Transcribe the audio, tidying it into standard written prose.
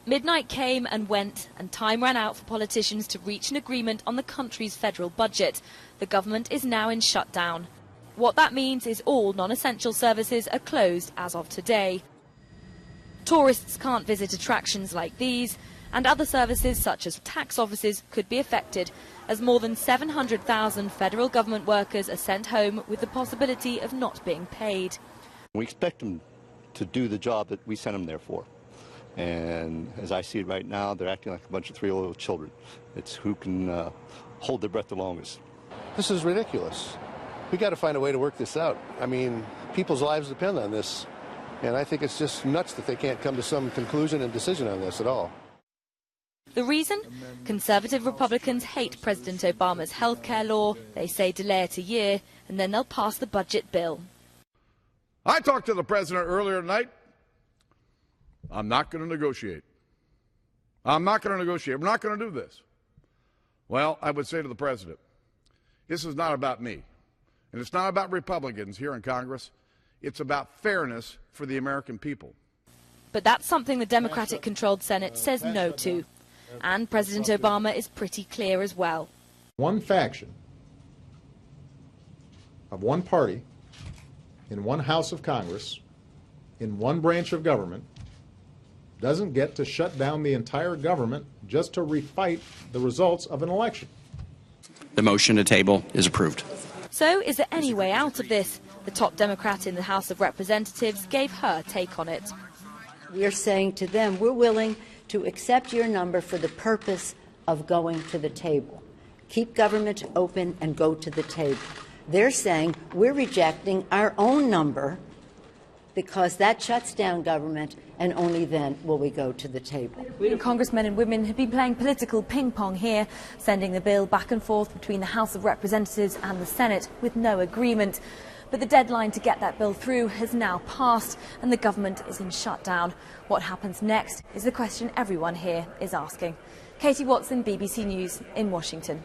Midnight came and went, and time ran out for politicians to reach an agreement on the country's federal budget. The government is now in shutdown. What that means is all non-essential services are closed as of today. Tourists can't visit attractions like these, and other services such as tax offices could be affected, as more than 700,000 federal government workers are sent home with the possibility of not being paid. We expect them to do the job that we sent them there for. And as I see it right now, they're acting like a bunch of three-year-old children. It's who can hold their breath the longest. This is ridiculous. We got to find a way to work this out. I mean, people's lives depend on this. And I think it's just nuts that they can't come to some conclusion and decision on this at all. The reason? Conservative Republicans hate President Obama's healthcare law. They say delay it a year, and then they'll pass the budget bill. I talked to the president earlier tonight. I'm not going to negotiate. I'm not going to negotiate. We're not going to do this. Well, I would say to the president, this is not about me, and it's not about Republicans here in Congress. It's about fairness for the American people. But that's something the Democratic-controlled Senate says no to. And President Obama is pretty clear as well. One faction of one party in one House of Congress, in one branch of government, doesn't get to shut down the entire government just to refight the results of an election. The motion to table is approved. So is there any way out of this? The top Democrat in the House of Representatives gave her take on it. We are saying to them, we're willing to accept your number for the purpose of going to the table. Keep government open and go to the table. They're saying we're rejecting our own number because that shuts down government, and only then will we go to the table. Congressmen and women have been playing political ping-pong here, sending the bill back and forth between the House of Representatives and the Senate with no agreement. But the deadline to get that bill through has now passed, and the government is in shutdown. What happens next is the question everyone here is asking. Katie Watson, BBC News in Washington.